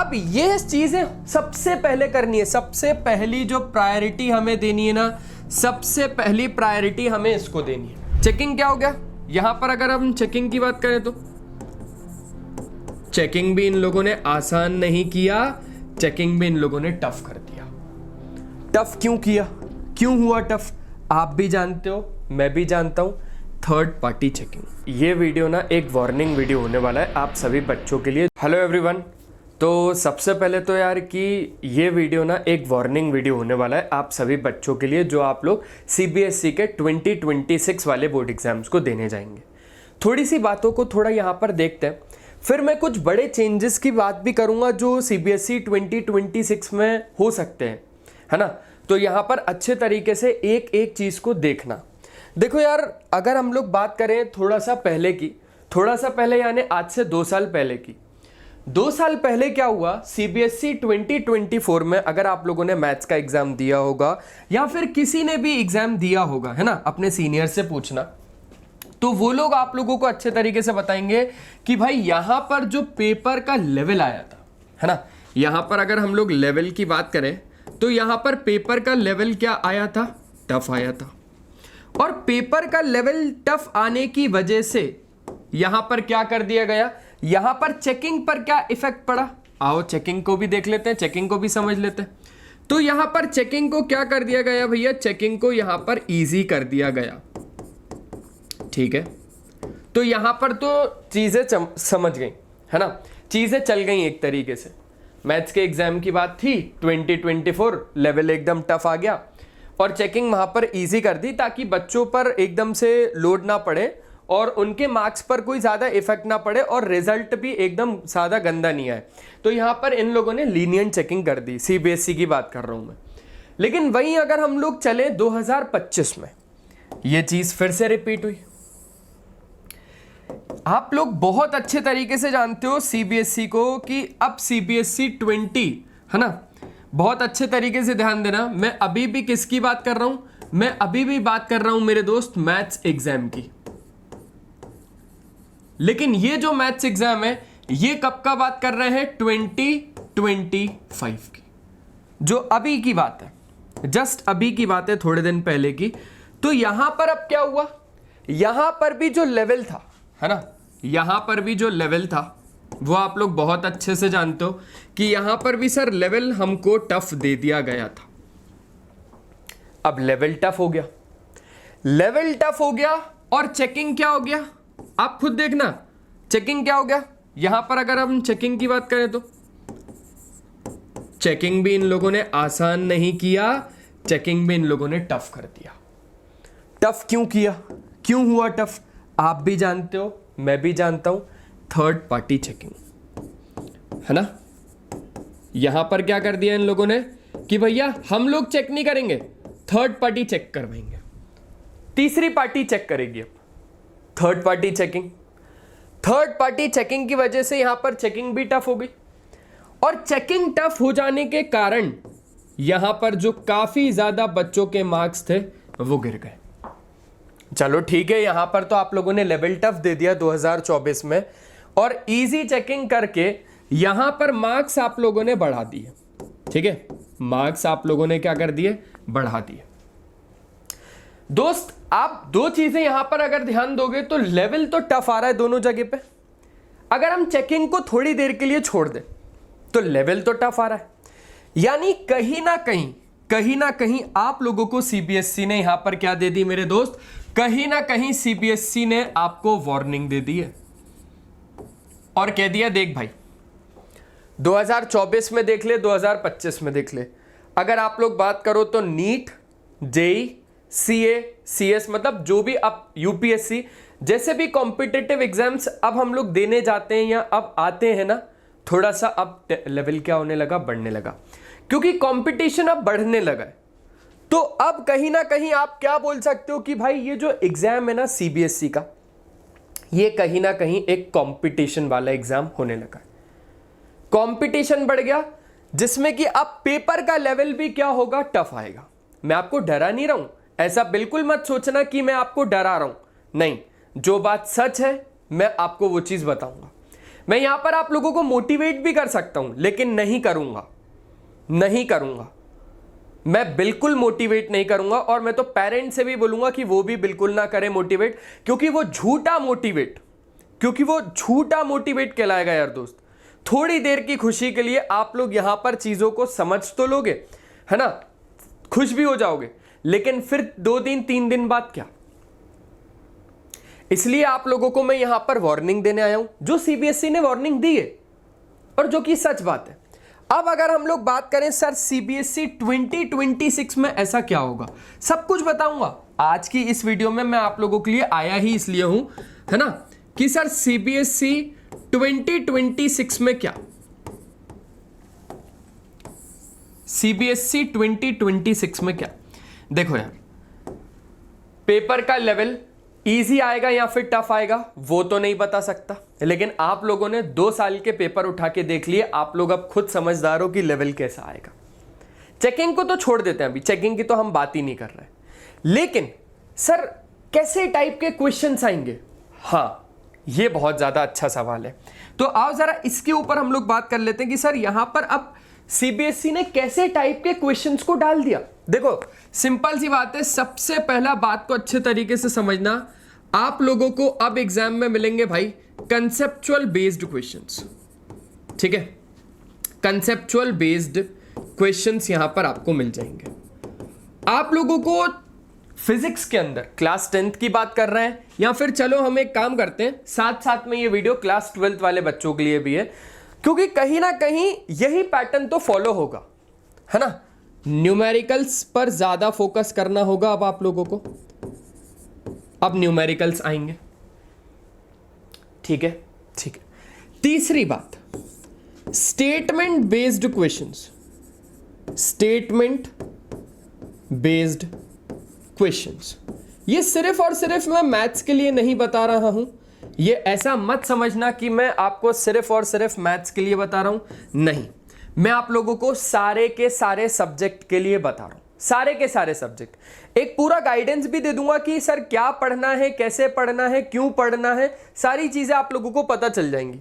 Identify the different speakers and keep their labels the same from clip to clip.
Speaker 1: अब ये चीजें सबसे पहले करनी है, सबसे पहली जो प्रायोरिटी हमें देनी है ना, सबसे पहली प्रायोरिटी हमें इसको देनी है। चेकिंग क्या हो गया, यहां पर अगर हम चेकिंग की बात करें तो चेकिंग भी इन लोगों ने आसान नहीं किया, चेकिंग भी इन लोगों ने टफ कर दिया। टफ क्यों किया, क्यों हुआ टफ, आप भी जानते हो, मैं भी जानता हूं। Third party checking. ये वीडियो ना एक वार्निंग वीडियो होने वाला है आप सभी बच्चों के लिए। हेलो एवरीवन, तो सबसे पहले तो यार कि ये वीडियो ना एक वार्निंग वीडियो होने वाला है आप सभी बच्चों के लिए जो आप लोग सीबीएसई के 2026 वाले बोर्ड एग्जाम्स को देने जाएंगे। थोड़ी सी बातों को थोड़ा यहाँ पर देखते हैं, फिर मैं कुछ बड़े चेंजेस की बात भी करूँगा जो सीबीएसई 2026 में हो सकते हैं, है ना। तो यहाँ पर अच्छे तरीके से एक एक चीज़ को देखना। देखो यार, अगर हम लोग बात करें थोड़ा सा पहले की, थोड़ा सा पहले यानी आज से 2 साल पहले की, 2 साल पहले क्या हुआ, सीबीएसई 2024 में अगर आप लोगों ने मैथ्स का एग्जाम दिया होगा या फिर किसी ने भी एग्जाम दिया होगा, है ना, अपने सीनियर से पूछना, तो वो लोग आप लोगों को अच्छे तरीके से बताएंगे कि भाई यहां पर जो पेपर का लेवल आया था, है ना, यहां पर अगर हम लोग लेवल की बात करें तो यहां पर पेपर का लेवल क्या आया था, टफ आया था। और पेपर का लेवल टफ आने की वजह से यहां पर क्या कर दिया गया, यहां पर चेकिंग पर क्या इफेक्ट पड़ा, आओ चेकिंग को भी देख लेते हैं, चेकिंग को भी समझ लेते हैं। तो यहां पर चेकिंग को क्या कर दिया गया भैया, चेकिंग को यहां पर इजी कर दिया गया, ठीक है। तो यहां पर तो चीजें समझ गई, है ना, चीजें चल गई एक तरीके से। मैथ्स के एग्जाम की बात थी, 2024 लेवल एकदम टफ आ गया और चेकिंग वहां पर इजी कर दी ताकि बच्चों पर एकदम से लोड ना पड़े और उनके मार्क्स पर कोई ज़्यादा इफेक्ट ना पड़े और रिजल्ट भी एकदम ज़्यादा गंदा नहीं आए। तो यहाँ पर इन लोगों ने लीनियंट चेकिंग कर दी, सीबीएसई की बात कर रहा हूँ मैं। लेकिन वहीं अगर हम लोग चले 2025 में, ये चीज़ फिर से रिपीट हुई। आप लोग बहुत अच्छे तरीके से जानते हो सीबीएसई को कि अब सीबीएसई 20, है ना, बहुत अच्छे तरीके से ध्यान देना। मैं अभी भी किसकी बात कर रहा हूं, मैं अभी भी बात कर रहा हूं मेरे दोस्त मैथ्स एग्जाम की। लेकिन ये जो मैथ्स एग्जाम है ये कब का बात कर रहे हैं, 2025 की, जो अभी की बात है, जस्ट अभी की बात है, थोड़े दिन पहले की। तो यहां पर अब क्या हुआ, यहां पर भी जो लेवल था, है ना, यहां पर भी जो लेवल था वो आप लोग बहुत अच्छे से जानते हो कि यहां पर भी सर लेवल हमको टफ दे दिया गया था। अब लेवल टफ हो गया, लेवल टफ हो गया और चेकिंग क्या हो गया, आप खुद देखना, चेकिंग क्या हो गया। यहां पर अगर हम चेकिंग की बात करें तो चेकिंग भी इन लोगों ने आसान नहीं किया, चेकिंग भी इन लोगों ने टफ कर दिया। टफ क्यों किया, क्यों हुआ टफ, आप भी जानते हो, मैं भी जानता हूं। थर्ड पार्टी चेकिंग, है ना, यहां पर क्या कर दिया इन लोगों ने कि भैया हम लोग चेक नहीं करेंगे, थर्ड पार्टी चेक करवाएंगे, तीसरी पार्टी चेक करेगी। अब third party checking, third party checking की वजह से यहां पर चेकिंग भी टफ हो गई और चेकिंग टफ हो जाने के कारण यहां पर जो काफी ज्यादा बच्चों के मार्क्स थे वो गिर गए। चलो ठीक है, यहां पर तो आप लोगों ने लेवल टफ दे दिया 2024 में और इजी चेकिंग करके यहां पर मार्क्स आप लोगों ने बढ़ा दिए, ठीक है, मार्क्स आप लोगों ने क्या कर दिए, बढ़ा दिए। दोस्त आप दो चीजें यहां पर अगर ध्यान दोगे तो लेवल तो टफ आ रहा है दोनों जगह पे, अगर हम चेकिंग को थोड़ी देर के लिए छोड़ दें तो लेवल तो टफ आ रहा है, यानी कहीं ना कहीं आप लोगों को सीबीएसई ने यहां पर क्या दे दी मेरे दोस्त, कहीं ना कहीं सीबीएसई ने आपको वार्निंग दे दी है और कह दिया देख भाई 2024 में देख ले, 2025 में देख ले, अगर आप लोग बात करो तो नीट, जेई, सीए, सीएस, मतलब जो भी अब यूपीएससी जैसे भी कॉम्पिटिटिव एग्जाम्स अब हम लोग देने जाते हैं या अब आते हैं ना, थोड़ा सा अब लेवल क्या होने लगा, बढ़ने लगा, क्योंकि कंपटीशन अब बढ़ने लगा है। तो अब कहीं ना कहीं आप क्या बोल सकते हो कि भाई ये जो एग्जाम है ना सीबीएसई का, ये कहीं ना कहीं एक कंपटीशन वाला एग्जाम होने लगा है। कंपटीशन बढ़ गया जिसमें कि अब पेपर का लेवल भी क्या होगा, टफ आएगा। मैं आपको डरा नहीं रहा हूं, ऐसा बिल्कुल मत सोचना कि मैं आपको डरा रहा हूं, नहीं, जो बात सच है मैं आपको वो चीज बताऊंगा। मैं यहां पर आप लोगों को मोटिवेट भी कर सकता हूं, लेकिन नहीं करूंगा, नहीं करूंगा, मैं बिल्कुल मोटिवेट नहीं करूंगा। और मैं तो पेरेंट्स से भी बोलूंगा कि वो भी बिल्कुल ना करें मोटिवेट, क्योंकि वो झूठा मोटिवेट कहलाएगा यार दोस्त। थोड़ी देर की खुशी के लिए आप लोग यहां पर चीजों को समझ तो लोगे, है ना, खुश भी हो जाओगे, लेकिन फिर 2 दिन 3 दिन बाद क्या? इसलिए आप लोगों को मैं यहां पर वार्निंग देने आया हूं, जो सीबीएसई ने वार्निंग दी है और जो कि सच बात है। अब अगर हम लोग बात करें सर सीबीएसई 2026 में ऐसा क्या होगा, सब कुछ बताऊंगा आज की इस वीडियो में। मैं आप लोगों के लिए आया ही इसलिए हूं, है ना, कि सर सीबीएसई 2026 में क्या, सीबीएसई 2026 में क्या। देखो यार, पेपर का लेवल इजी आएगा या फिर टफ आएगा वो तो नहीं बता सकता, लेकिन आप लोगों ने 2 साल के पेपर उठा के देख लिए, आप लोग अब खुद समझदार हो कि लेवल कैसा आएगा। चेकिंग को तो छोड़ देते हैं, अभी चेकिंग की तो हम बात ही नहीं कर रहे, लेकिन सर कैसे टाइप के क्वेश्चंस आएंगे, हाँ ये बहुत ज्यादा अच्छा सवाल है। तो आओ जरा इसके ऊपर हम लोग बात कर लेते हैं कि सर यहां पर अब सीबीएसई ने कैसे टाइप के क्वेश्चंस को डाल दिया। देखो सिंपल सी बात है, सबसे पहला बात को अच्छे तरीके से समझना, आप लोगों को अब एग्जाम में मिलेंगे भाई कंसेप्चुअल बेस्ड क्वेश्चंस, ठीक है, कंसेप्चुअल बेस्ड क्वेश्चंस यहां पर आपको मिल जाएंगे। आप लोगों को फिजिक्स के अंदर क्लास 10th की बात कर रहे हैं, या फिर चलो हम एक काम करते हैं, साथ साथ में ये वीडियो क्लास 12th वाले बच्चों के लिए भी है, क्योंकि कहीं ना कहीं यही पैटर्न तो फॉलो होगा, है ना। न्यूमेरिकल्स पर ज्यादा फोकस करना होगा अब आप लोगों को, अब न्यूमेरिकल्स आएंगे, ठीक है, ठीक है। तीसरी बात, statement based questions, statement based questions, ये सिर्फ और सिर्फ मैं मैथ्स के लिए नहीं बता रहा हूं, ये ऐसा मत समझना कि मैं आपको सिर्फ और सिर्फ मैथ्स के लिए बता रहा हूं, नहीं, मैं आप लोगों को सारे के सारे सब्जेक्ट के लिए बता रहा हूं, सारे के सारे सब्जेक्ट। एक पूरा गाइडेंस भी दे दूंगा कि सर क्या पढ़ना है, कैसे पढ़ना है, क्यों पढ़ना है, सारी चीजें आप लोगों को पता चल जाएंगी।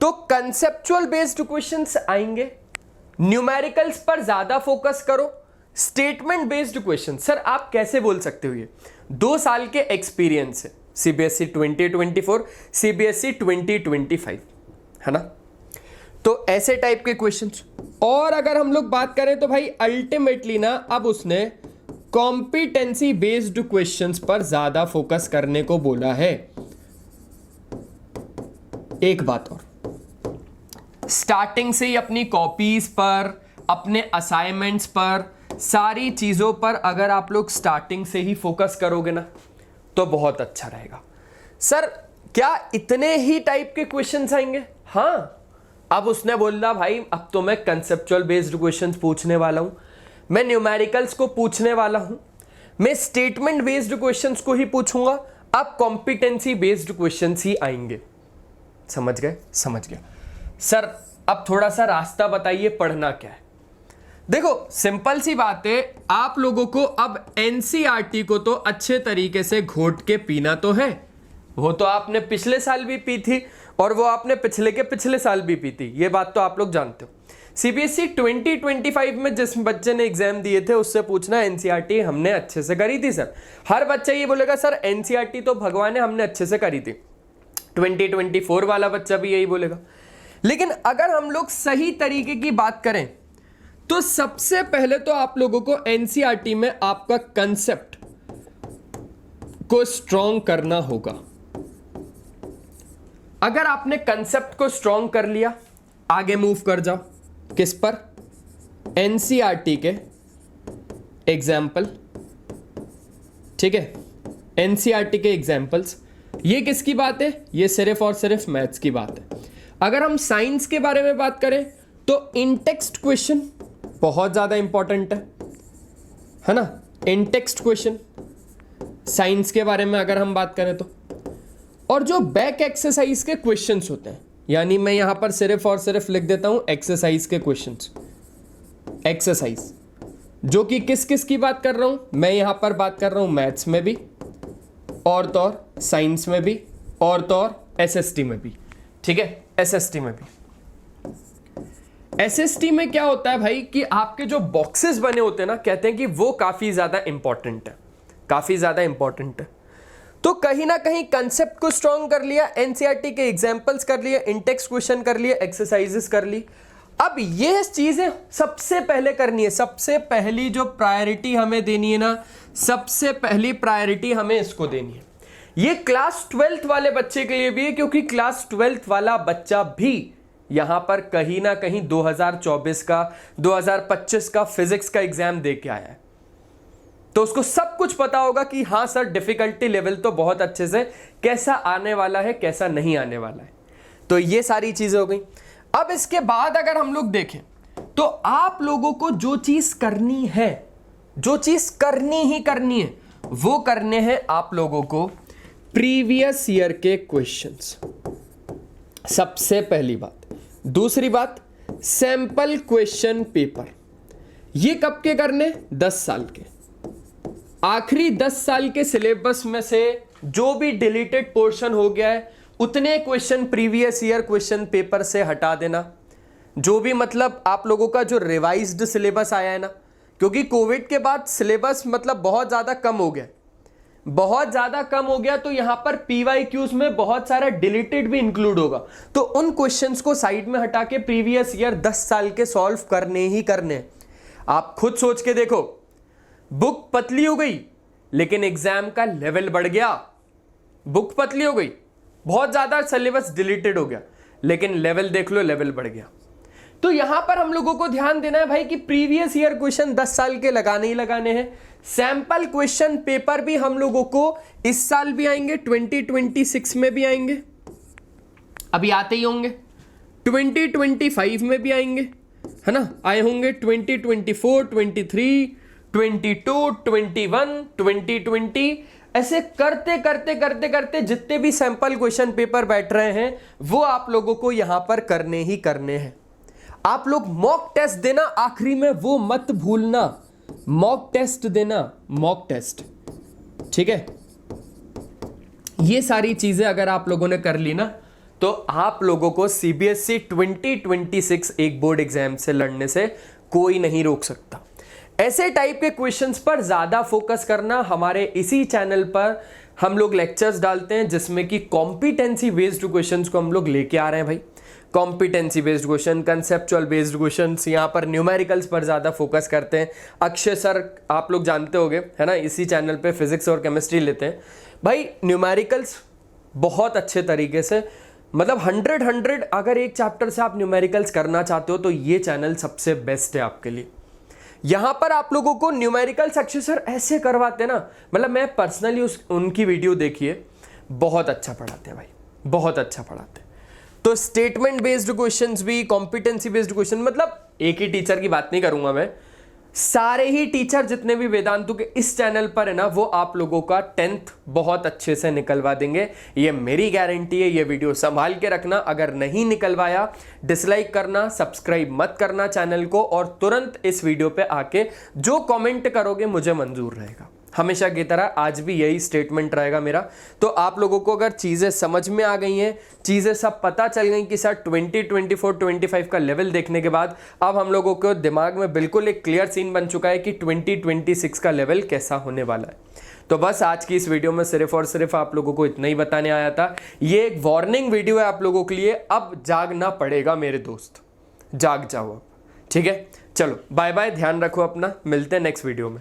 Speaker 1: तो कंसेप्चुअल बेस्ड क्वेश्चंस आएंगे, न्यूमेरिकल्स पर ज्यादा फोकस करो, स्टेटमेंट बेस्ड क्वेश्चन। सर आप कैसे बोल सकते हो, ये 2 साल के एक्सपीरियंस है, सीबीएसई 2024, सीबीएसई 2025, है ना, तो ऐसे टाइप के क्वेश्चंस। और अगर हम लोग बात करें तो भाई अल्टीमेटली ना अब उसने कॉम्पिटेंसी बेस्ड क्वेश्चंस पर ज्यादा फोकस करने को बोला है। एक बात और, स्टार्टिंग से ही अपनी कॉपीज पर, अपने असाइनमेंट्स पर, सारी चीजों पर अगर आप लोग स्टार्टिंग से ही फोकस करोगे ना तो बहुत अच्छा रहेगा। सर क्या इतने ही टाइप के क्वेश्चंस आएंगे? हाँ, अब उसने बोला भाई अब तो मैं कंसेप्चुअल बेस्ड क्वेश्चंस पूछने वाला हूं, मैं न्यूमेरिकल्स को पूछने वाला हूं, मैं स्टेटमेंट बेस्ड क्वेश्चंस को ही पूछूंगा, अब कॉम्पिटेंसी बेस्ड क्वेश्चंस ही आएंगे। समझ गए? समझ गया। सर अब थोड़ा सा रास्ता बताइए, पढ़ना क्या है? देखो सिंपल सी बात है, आप लोगों को अब एनसीईआरटी को तो अच्छे तरीके से घोट के पीना तो है, वो तो आपने पिछले साल भी पी थी और वो आपने पिछले के पिछले साल भी पी थी, ये बात तो आप लोग जानते हो। सीबीएसई 2025 में जिस बच्चे ने एग्जाम दिए थे उससे पूछना एनसीईआरटी हमने अच्छे से करी थी। सर हर बच्चा ये बोलेगा सर एनसीईआरटी तो भगवान है, हमने अच्छे से करी थी। 2024 वाला बच्चा भी यही बोलेगा। लेकिन अगर हम लोग सही तरीके की बात करें तो सबसे पहले तो आप लोगों को एनसीईआरटी में आपका कंसेप्ट को स्ट्रॉन्ग करना होगा। अगर आपने कंसेप्ट को स्ट्रॉन्ग कर लिया, आगे मूव कर जाओ किस पर? एनसीईआरटी के एग्जाम्पल, ठीक है, एनसीईआरटी के एग्जाम्पल्स। ये किसकी बात है? ये सिर्फ और सिर्फ मैथ्स की बात है। अगर हम साइंस के बारे में बात करें तो इनटेक्स्ट क्वेश्चन बहुत ज्यादा इंपॉर्टेंट है ना, इनटेक्स्ट क्वेश्चन साइंस के बारे में अगर हम बात करें तो। और जो बैक एक्सरसाइज के क्वेश्चंस होते हैं, यानी मैं यहां पर सिर्फ और सिर्फ लिख देता हूं एक्सरसाइज के क्वेश्चंस, एक्सरसाइज, जो कि किस किस की बात कर रहा हूं मैं यहां पर बात कर रहा हूं मैथ्स में भी, और तो और साइंस में भी, और तो और एसएसटी में भी, ठीक है। एसएसटी में भी। एसएसटी में क्या होता है भाई कि आपके जो बॉक्सेस बने होते हैं ना, कहते हैं कि वो काफी ज्यादा इंपॉर्टेंट है, काफी ज्यादा इंपॉर्टेंट है। तो कहीं ना कहीं कंसेप्ट को स्ट्रॉन्ग कर लिया, एनसीईआरटी के एग्जांपल्स कर लिए, इंटेक्स्ट क्वेश्चन कर लिए, एक्सरसाइजेस कर ली। अब ये चीजें सबसे पहले करनी है, सबसे पहली जो प्रायोरिटी हमें देनी है ना, सबसे पहली प्रायोरिटी हमें इसको देनी है। ये क्लास 12th वाले बच्चे के लिए भी है, क्योंकि क्लास 12th वाला बच्चा भी यहां पर कहीं ना कहीं 2024 का 2025 का फिजिक्स का एग्जाम दे के आया है। तो उसको सब कुछ पता होगा कि हाँ सर डिफिकल्टी लेवल तो बहुत अच्छे से कैसा आने वाला है, कैसा नहीं आने वाला है। तो ये सारी चीजें हो गई। अब इसके बाद अगर हम लोग देखें तो आप लोगों को जो चीज करनी है, जो चीज करनी ही करनी है, वो करने हैं आप लोगों को प्रीवियस ईयर के क्वेश्चंस, सबसे पहली बात। दूसरी बात, सैंपल क्वेश्चन पेपर। ये कब के करने? 10 साल के। आखिरी 10 साल के सिलेबस में से जो भी डिलीटेड पोर्शन हो गया है, उतने question previous year question paper से हटा देना। जो भी मतलब आप लोगों का जो रिवाइज्ड सिलेबस आया है ना, क्योंकि कोविड के बाद सिलेबस मतलब बहुत ज़्यादा कम हो गया, बहुत ज़्यादा कम हो गया, तो यहां पर PYQs में बहुत सारा डिलीटेड भी इंक्लूड होगा। तो उन क्वेश्चंस को साइड में हटा के प्रीवियस ईयर 10 साल के सॉल्व करने ही करने। आप खुद सोच के देखो, बुक पतली हो गई लेकिन एग्जाम का लेवल बढ़ गया। बुक पतली हो गई, बहुत ज्यादा सिलेबस डिलीटेड हो गया, लेकिन लेवल देख लो, लेवल बढ़ गया। तो यहां पर हम लोगों को ध्यान देना है भाई कि प्रीवियस ईयर क्वेश्चन 10 साल के लगाने ही लगाने हैं। सैंपल क्वेश्चन पेपर भी हम लोगों को इस साल भी आएंगे, 2026 में भी आएंगे, अभी आते ही होंगे, 2025 में भी आएंगे, है ना, आए होंगे 2024, 23, 22, 21, 2020, ऐसे करते करते करते करते जितने भी सैंपल क्वेश्चन पेपर बैठ रहे हैं वो आप लोगों को यहां पर करने ही करने हैं। आप लोग मॉक टेस्ट देना आखिरी में, वो मत भूलना, मॉक टेस्ट देना, मॉक टेस्ट, ठीक है। ये सारी चीजें अगर आप लोगों ने कर ली ना, तो आप लोगों को CBSE 2026 एक बोर्ड एग्जाम से लड़ने से कोई नहीं रोक सकता। ऐसे टाइप के क्वेश्चंस पर ज्यादा फोकस करना। हमारे इसी चैनल पर हम लोग लेक्चर्स डालते हैं जिसमें कि कॉम्पिटेंसी बेस्ड क्वेश्चंस को हम लोग लेके आ रहे हैं भाई। Competency based question, conceptual based questions, यहाँ पर न्यूमेरिकल्स पर ज़्यादा फोकस करते हैं। अक्षय सर आप लोग जानते होंगे, है ना, इसी चैनल पे फिजिक्स और केमिस्ट्री लेते हैं भाई। न्यूमेरिकल्स बहुत अच्छे तरीके से, मतलब 100 अगर एक चैप्टर से आप न्यूमेरिकल्स करना चाहते हो तो ये चैनल सबसे बेस्ट है आपके लिए। यहां पर आप लोगों को न्यूमेरिकल्स अक्षय सर ऐसे करवाते हैं ना, मतलब मैं पर्सनली उनकी वीडियो देखिए, बहुत अच्छा पढ़ाते हैं भाई, बहुत अच्छा पढ़ाते हैं। तो स्टेटमेंट बेस्ड क्वेश्चंस भी, कॉम्पिटेंसी बेस्ड क्वेश्चन, मतलब एक ही टीचर की बात नहीं करूंगा मैं, सारे ही टीचर जितने भी वेदांतु के इस चैनल पर है ना, वो आप लोगों का 10th बहुत अच्छे से निकलवा देंगे, ये मेरी गारंटी है। ये वीडियो संभाल के रखना, अगर नहीं निकलवाया डिसलाइक करना, सब्सक्राइब मत करना चैनल को, और तुरंत इस वीडियो पे आके जो कमेंट करोगे मुझे मंजूर रहेगा। हमेशा की तरह आज भी यही स्टेटमेंट रहेगा मेरा। तो आप लोगों को अगर चीज़ें समझ में आ गई हैं, चीज़ें सब पता चल गई कि सर 2024-25 का लेवल देखने के बाद अब हम लोगों को दिमाग में बिल्कुल एक क्लियर सीन बन चुका है कि 2026 का लेवल कैसा होने वाला है। तो बस आज की इस वीडियो में सिर्फ और सिर्फ आप लोगों को इतना ही बताने आया था। ये एक वार्निंग वीडियो है आप लोगों के लिए, अब जागना पड़ेगा मेरे दोस्त, जाग जाओ अब, ठीक है। चलो बाय बाय, ध्यान रखो अपना, मिलते हैं नेक्स्ट वीडियो में।